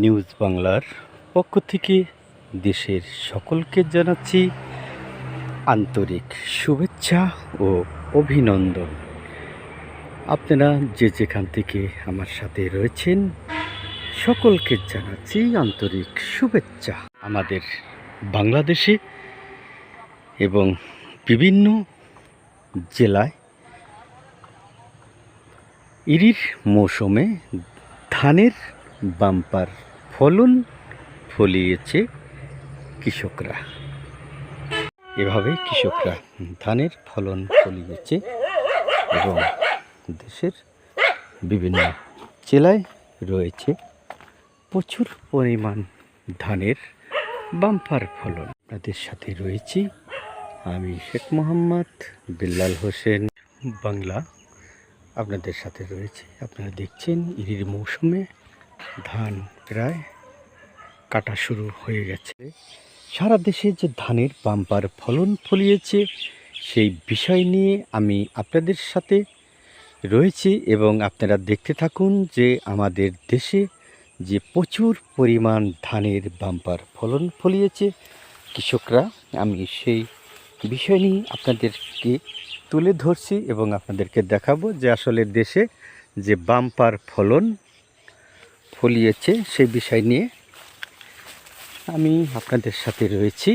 News বাংলার পক্ষ থেকে দেশের সকলকে জানাচ্ছি আন্তরিক শুভেচ্ছা ও অভিনন্দন। আপনারা যে যেখান থেকে আমার সাথে রয়েছেন সকলকে জানাচ্ছি আন্তরিক শুভেচ্ছা। আমাদের বাংলাদেশে এবং বিভিন্ন জেলায় ইরির মৌসুমে ধানের বাম্পার ফলন ফলিয়েছে কৃষকরা। এভাবে কৃষকরা ধানের ফলন ফলিয়েছে এবং দেশের বিভিন্ন জেলায় রয়েছে প্রচুর পরিমাণ ধানের বাম্পার ফলন। আপনাদের সাথে রয়েছি আমি শেখ মোহাম্মদ বিল্লাল হোসেন বাংলা। আপনাদের সাথে রয়েছে, আপনারা দেখছেন ইরির মৌসুমে ধান প্রায় কাটা শুরু হয়ে গেছে। সারা দেশে যে ধানের বাম্পার ফলন ফলিয়েছে সেই বিষয় নিয়ে আমি আপনাদের সাথে রয়েছি এবং আপনারা দেখতে থাকুন যে আমাদের দেশে যে প্রচুর পরিমাণ ধানের বাম্পার ফলন ফলিয়েছে কৃষকরা, আমি সেই বিষয় নিয়ে আপনাদেরকে তুলে ধরছি এবং আপনাদেরকে দেখাবো যে আসলে দেশে যে বাম্পার ফলন ফলিয়েছে সেই বিষয় নিয়ে আমি আপনাদের সাথে রয়েছি।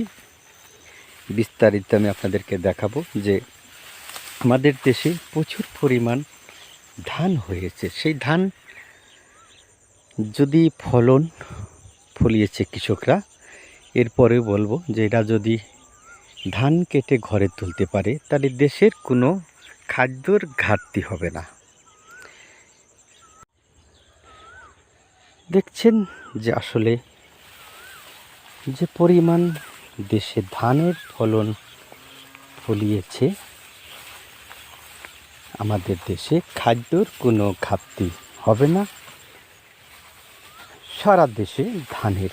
বিস্তারিত আমি আপনাদেরকে দেখাবো যে আমাদের দেশে প্রচুর পরিমাণ ধান হয়েছে। সেই ধান যদি ফলন ফলিয়েছে কৃষকরা, এরপরে বলবো যে এরা যদি ধান কেটে ঘরে তুলতে পারে তাহলে দেশের কোনো খাদ্যর ঘাটতি হবে না। দেখছেন যে আসলে যে পরিমাণ দেশে ধানের ফলন ফলিয়েছে, আমাদের দেশে খাদ্যর কোনো ঘাটতি হবে না। সারা দেশে ধানের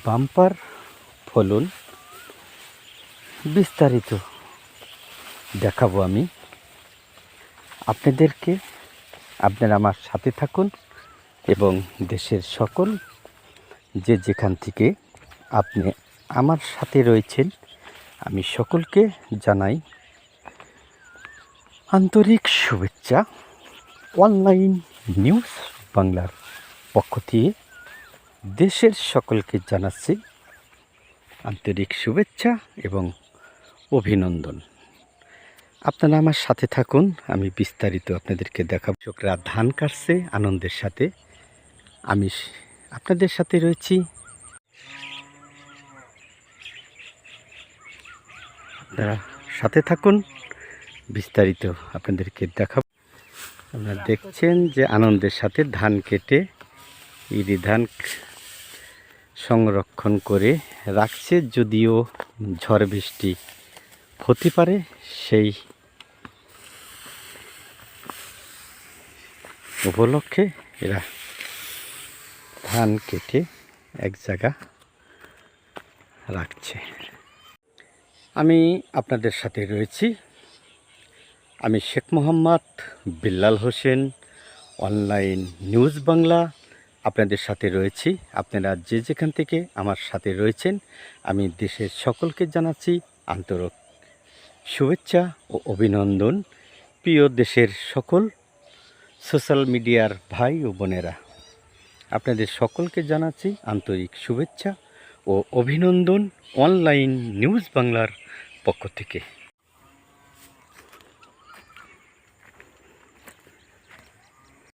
বাম্পার ফলন বিস্তারিত দেখাবো আমি আপনাদেরকে। আপনারা আমার সাথে থাকুন এবং দেশের সকল যে যেখান থেকে আপনি আমার সাথে রয়েছেন আমি সকলকে জানাই আন্তরিক শুভেচ্ছা। অনলাইন নিউজ বাংলার পক্ষ থেকে দেশের সকলকে জানাচ্ছি আন্তরিক শুভেচ্ছা এবং অভিনন্দন। আপনারা আমার সাথে থাকুন, আমি বিস্তারিত আপনাদেরকে দেখাবো। কৃষকরা ধান কাটছে আনন্দের সাথে, আমি আপনাদের সাথে রয়েছি। আপনারা সাথে থাকুন, বিস্তারিত আপনাদেরকে দেখাবো। আপনারা দেখছেন যে আনন্দের সাথে ধান কেটে ইরি ধান সংরক্ষণ করে রাখছে, যদিও ঝড় বৃষ্টি হতে পারে সেই উপলক্ষে এরা ধান কেটে এক জায়গা রাখছে। আমি আপনাদের সাথে রয়েছি, আমি শেখ মোহাম্মদ বিল্লাল হোসেন, অনলাইন নিউজ বাংলা। আপনাদের সাথে রয়েছি, আপনারা যে যেখান থেকে আমার সাথে রয়েছেন আমি দেশের সকলকে জানাচ্ছি আন্তরিক শুভেচ্ছা ও অভিনন্দন। প্রিয় দেশের সকল সোশ্যাল মিডিয়ার ভাই ও বোনেরা, আপনাদের সকলকে জানাচ্ছি আন্তরিক শুভেচ্ছা ও অভিনন্দন অনলাইন নিউজ বাংলার পক্ষ থেকে।